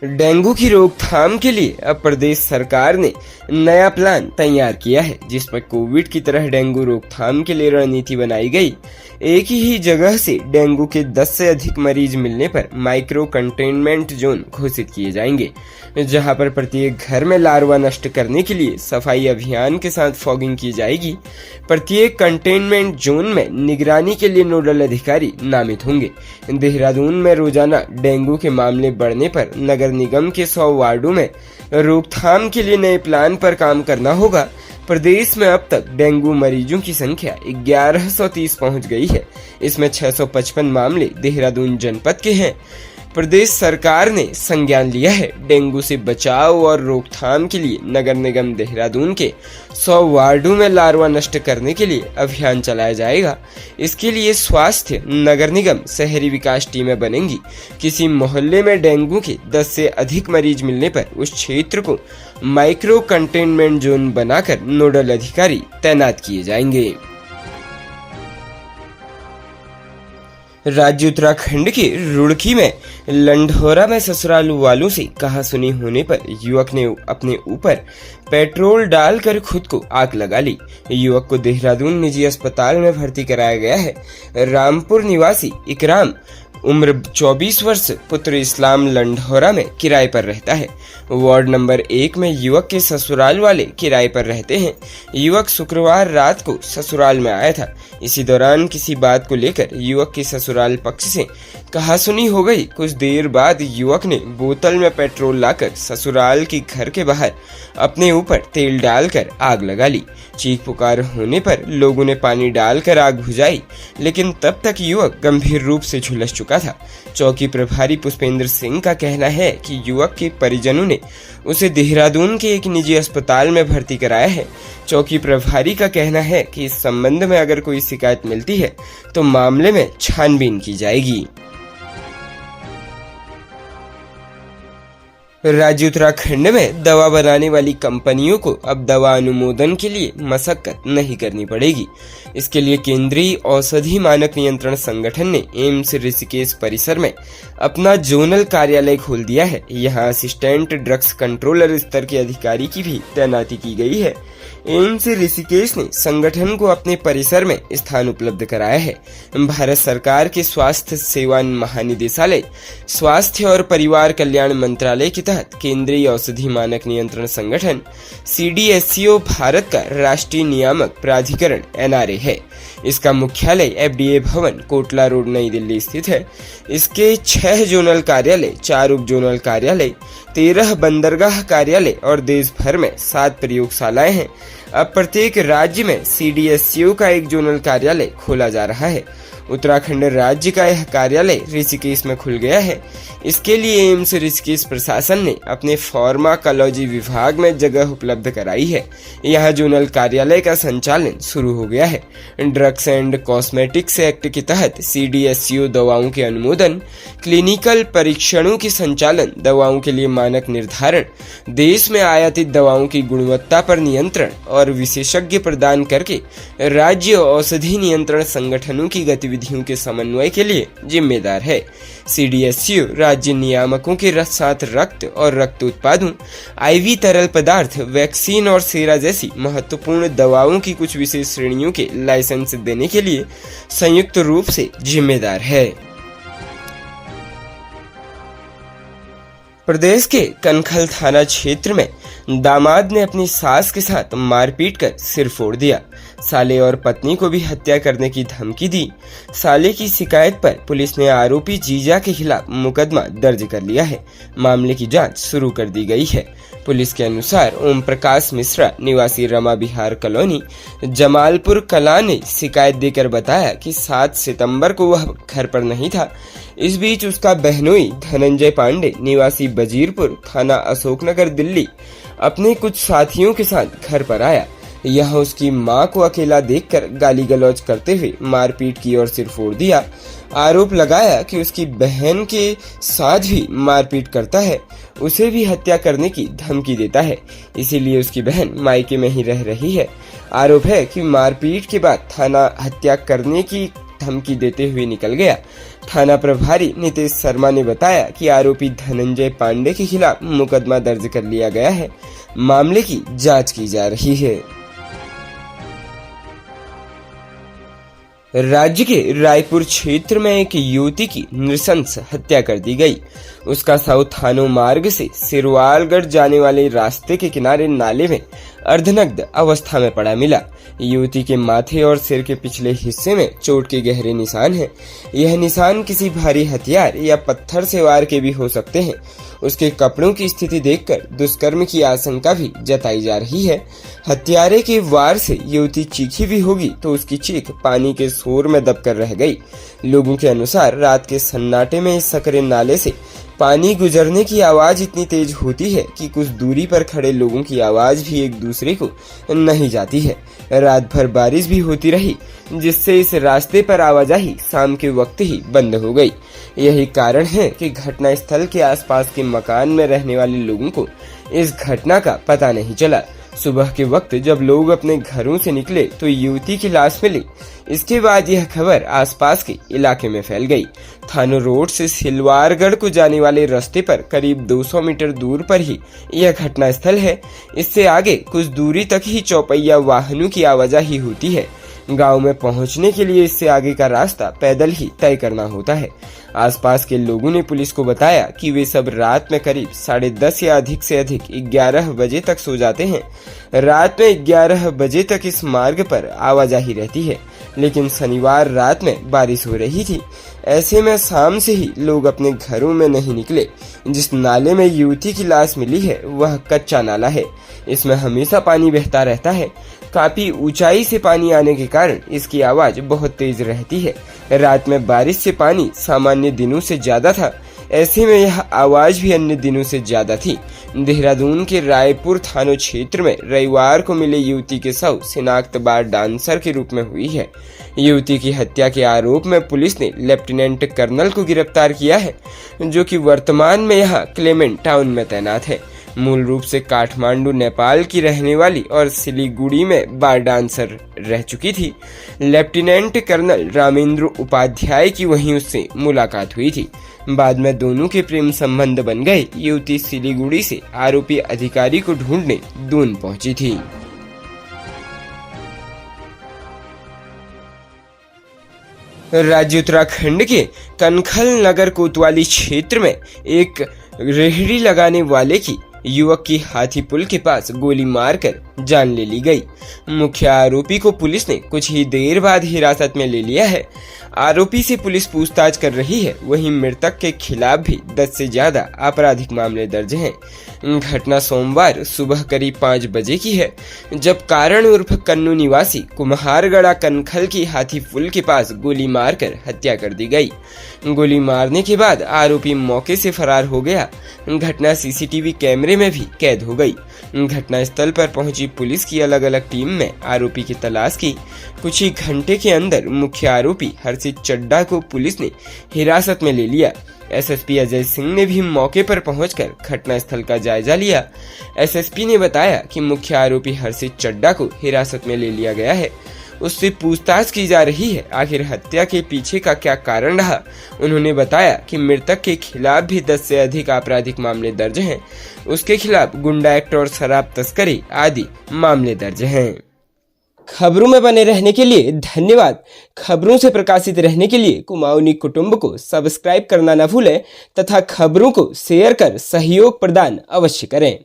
Dengue की रोकथाम के लिए अब प्रदेश सरकार ने नया प्लान तैयार किया है, जिस पर कोविड की तरह डेंगू रोकथाम के लिए रणनीति बनाई गई। एक ही जगह से डेंगू के 10 से अधिक मरीज मिलने पर माइक्रो कंटेनमेंट जोन घोषित किए जाएंगे, जहां पर प्रत्येक घर में लार्वा नष्ट करने के लिए सफाई अभियान के साथ फॉगिंग की जाएगी। प्रत्येक कंटेनमेंट जोन में निगरानी के लिए नोडल अधिकारी नामित होंगे। देहरादून में रोजाना डेंगू के मामले बढ़ने पर नगर निगम के 100 वार्डों में रोकथाम के लिए नए प्लान पर काम करना होगा। प्रदेश में अब तक डेंगू मरीजों की संख्या 1130 पहुंच गई है। इसमें 655 मामले देहरादून जनपद के हैं। प्रदेश सरकार ने संज्ञान लिया है। डेंगू से बचाव और रोकथाम के लिए नगर निगम देहरादून के 100 वार्डों में लार्वा नष्ट करने के लिए अभियान चलाया जाएगा। इसके लिए स्वास्थ्य, नगर निगम, शहरी विकास टीमें बनेंगी। किसी मोहल्ले में डेंगू के 10 से अधिक मरीज मिलने पर उस क्षेत्र को माइक्रो कंटेनमेंट जोन बनाकर नोडल अधिकारी तैनात किए जाएंगे। राज्य उत्तराखंड के रुड़की में लंढौरा में ससुराल वालों से कहासुनी होने पर युवक ने अपने ऊपर पेट्रोल डालकर खुद को आग लगा ली। युवक को देहरादून निजी अस्पताल में भर्ती कराया गया है। रामपुर निवासी इकराम उम्र 24 वर्ष पुत्र इस्लाम लंढौरा में किराए पर रहता है। वार्ड नंबर 1 में युवक के ससुराल वाले किराए पर रहते हैं। युवक शुक्रवार रात को ससुराल में आया था। इसी दौरान किसी बात को लेकर युवक के ससुराल पक्ष से कहासुनी हो गई। कुछ देर बाद युवक ने बोतल में पेट्रोल लाकर ससुराल के घर के बाहर अपने ऊपर तेल डालकर आग लगा ली। चीख पुकार होने पर लोगों ने पानी डालकर आग बुझाई, लेकिन तब तक युवक गंभीर रूप से झुलस चुका था। चौकी प्रभारी पुष्पेंद्र सिंह का कहना है कि युवक के परिजनों ने उसे देहरादून के एक निजी अस्पताल में भर्ती कराया है। चौकी प्रभारी का कहना है कि इस संबंध में अगर कोई शिकायत मिलती है तो मामले में छानबीन की जाएगी। राज्य उत्तराखंड में दवा बनाने वाली कंपनियों को अब दवा अनुमोदन के लिए मशक्कत नहीं करनी पड़ेगी। इसके लिए केंद्रीय औषधि मानक नियंत्रण संगठन ने एम्स ऋषिकेश परिसर में अपना जोनल कार्यालय खोल दिया है। यहाँ असिस्टेंट ड्रग्स कंट्रोलर स्तर के अधिकारी की भी तैनाती की गई है। एम्स ऋषिकेश ने संगठन को अपने परिसर में स्थान उपलब्ध कराया है। भारत सरकार के स्वास्थ्य सेवा महानिदेशालय, स्वास्थ्य और परिवार कल्याण मंत्रालय के तहत केंद्रीय औषधि मानक नियंत्रण संगठन CDSCO भारत का राष्ट्रीय नियामक प्राधिकरण NRA है। इसका मुख्यालय FDA भवन, कोटला रोड, नई दिल्ली स्थित है। इसके 6 जोनल कार्यालय, 4 उप जोनल कार्यालय, 13 बंदरगाह कार्यालय और देश भर में 7 प्रयोगशालाएं हैं। अब प्रत्येक राज्य में CDSCO का एक जोनल कार्यालय खोला जा रहा है। उत्तराखंड राज्य का यह कार्यालय ऋषिकेश में खुल गया है। इसके लिए एम्स ऋषिकेश प्रशासन ने अपने फार्माकोलॉजी विभाग में जगह उपलब्ध कराई है। यहाँ जोनल कार्यालय का संचालन शुरू हो गया है। ड्रग्स एंड कॉस्मेटिक्स एक्ट के तहत CDSCO दवाओं के अनुमोदन, क्लिनिकल परीक्षणों के संचालन, दवाओं के लिए मानक निर्धारण, देश में आयातित दवाओं की गुणवत्ता पर नियंत्रण और विशेषज्ञ प्रदान करके राज्य औषधि नियंत्रण संगठनों की गतिविधियों के समन्वय के लिए जिम्मेदार है। CDSCO राज्य नियामकों के साथ रक्त और रक्त उत्पादों, IV तरल पदार्थ, वैक्सीन और सेरा जैसी महत्वपूर्ण दवाओं की कुछ विशेष श्रेणियों के लाइसेंस देने के लिए संयुक्त रूप से जिम्मेदार है। प्रदेश के कनखल थाना क्षेत्र में दामाद ने अपनी सास के साथ मारपीट कर सिर फोड़ दिया। साले और पत्नी को भी हत्या करने की धमकी दी। साले की शिकायत पर पुलिस ने आरोपी जीजा के खिलाफ मुकदमा दर्ज कर लिया है। मामले की जांच शुरू कर दी गई है। पुलिस के अनुसार ओम प्रकाश मिश्रा निवासी रमा विहार कॉलोनी, जमालपुर कला ने शिकायत देकर बताया कि 7 सितंबर को वह घर पर नहीं था। इस बीच उसका बहनोई धनंजय पांडे निवासी बजीरपुर थाना अशोकनगर दिल्ली अपने कुछ साथियों के साथ घर पर आया। यहाँ उसकी मां को अकेला देखकर गाली गलौज करते हुए मारपीट की और सिर फोड़ दिया। आरोप लगाया कि उसकी बहन के साथ भी मारपीट करता है, उसे भी हत्या करने की धमकी देता है, इसीलिए उसकी बहन मायके में ही रह रही है। आरोप है कि मारपीट के बाद थाना हत्या करने की धमकी देते हुए निकल गया। थाना प्रभारी नीतीश शर्मा ने बताया कि आरोपी धनंजय पांडे के खिलाफ मुकदमा दर्ज कर लिया गया है। मामले की जांच की जा रही है। राज्य के रायपुर क्षेत्र में एक युवती की नृशंस हत्या कर दी गई। उसका शव थानो मार्ग से सिरवालगढ़ जाने वाले रास्ते के किनारे नाले में अर्धनग्न अवस्था में पड़ा मिला। युवती के माथे और सिर के पिछले हिस्से में चोट के गहरे निशान हैं। यह निशान किसी भारी हथियार या पत्थर से वार के भी हो सकते हैं। उसके कपड़ों की स्थिति देखकर दुष्कर्म की आशंका भी जताई जा रही है। हत्यारे के वार से युवती चीखी भी होगी तो उसकी चीख पानी के शोर में दबकर रह गई। लोगों के अनुसार रात के सन्नाटे में इस सकरे नाले से पानी गुजरने की आवाज इतनी तेज होती है कि कुछ दूरी पर खड़े लोगों की आवाज भी एक दूसरे को नहीं जाती है। रात भर बारिश भी होती रही, जिससे इस रास्ते पर आवाजाही शाम के वक्त ही बंद हो गई। यही कारण है कि घटना स्थल के आसपास के मकान में रहने वाले लोगों को इस घटना का पता नहीं चला। सुबह के वक्त जब लोग अपने घरों से निकले तो युवती की लाश मिली। इसके बाद यह खबर आसपास के इलाके में फैल गई। थानो रोड से सिलवारगढ़ को जाने वाले रास्ते पर करीब 200 मीटर दूर पर ही यह घटना स्थल है। इससे आगे कुछ दूरी तक ही चौपहिया वाहनों की आवाजाही होती है। गांव में पहुंचने के लिए इससे आगे का रास्ता पैदल ही तय करना होता है। आसपास के लोगों ने पुलिस को बताया कि वे सब रात में करीब 10:30 या अधिक से अधिक 11 बजे तक सो जाते हैं। रात में 11 बजे तक इस मार्ग पर आवाजाही रहती है, लेकिन शनिवार रात में बारिश हो रही थी। ऐसे में शाम से ही लोग अपने घरों में नहीं निकले। जिस नाले में युवती की लाश मिली है वह कच्चा नाला है। इसमें हमेशा पानी बहता रहता है। काफी ऊंचाई से पानी आने के कारण इसकी आवाज बहुत तेज रहती है। रात में बारिश से पानी सामान्य दिनों से ज्यादा था। ऐसे में यह आवाज भी अन्य दिनों से ज्यादा थी। देहरादून के रायपुर थाना क्षेत्र में रविवार को मिले युवती के शव शिनाख्त बार डांसर के रूप में हुई है। युवती की हत्या के आरोप में पुलिस ने लेफ्टिनेंट कर्नल को गिरफ्तार किया है, जो कि वर्तमान में यहाँ क्लेमेंट टाउन में तैनात है। मूल रूप से काठमांडू नेपाल की रहने वाली और सिलीगुड़ी में बार डांसर रह चुकी थी। लेफ्टिनेंट कर्नल रामेंद्र उपाध्याय की वहीं उससे मुलाकात हुई थी। बाद में दोनों के प्रेम संबंध बन गए। युवती सिलीगुड़ी से आरोपी अधिकारी को ढूंढने दून पहुंची थी। राज्य उत्तराखंड के कनखल नगर कोतवाली क्षेत्र में एक रेहड़ी लगाने वाले की युवक की हाथी पुल के पास गोली मारकर जान ले ली गई। मुख्य आरोपी को पुलिस ने कुछ ही देर बाद हिरासत में ले लिया है। आरोपी से पुलिस पूछताछ कर रही है। वहीं मृतक के खिलाफ भी 10 से ज्यादा आपराधिक मामले दर्ज हैं। घटना सोमवार सुबह करीब 5 बजे की है, जब कारण उर्फ कन्नू निवासी कुम्हारगढ़ा कनखल की हाथी पुल के पास गोली मारकर हत्या कर दी गई। गोली मारने के बाद आरोपी मौके से फरार हो गया। घटना सीसीटीवी कैमरे में भी कैद हो गई। घटना स्थल पर पहुंची पुलिस की अलग अलग टीम में आरोपी की तलाश की। कुछ ही घंटे के अंदर मुख्य आरोपी हर्षित चड्डा को पुलिस ने हिरासत में ले लिया। एसएसपी अजय सिंह ने भी मौके पर पहुंचकर घटना स्थल का जायजा लिया। एसएसपी ने बताया कि मुख्य आरोपी हर्षित चड्डा को हिरासत में ले लिया गया है। उससे पूछताछ की जा रही है। आखिर हत्या के पीछे का क्या कारण रहा। उन्होंने बताया कि मृतक के खिलाफ भी 10 से अधिक आपराधिक मामले दर्ज हैं। उसके खिलाफ गुंडा एक्ट और शराब तस्करी आदि मामले दर्ज हैं। खबरों में बने रहने के लिए धन्यवाद। खबरों से प्रकाशित रहने के लिए कुमाऊनी कुटुंब को सब्सक्राइब करना न भूलें तथा खबरों को शेयर कर सहयोग प्रदान अवश्य करें।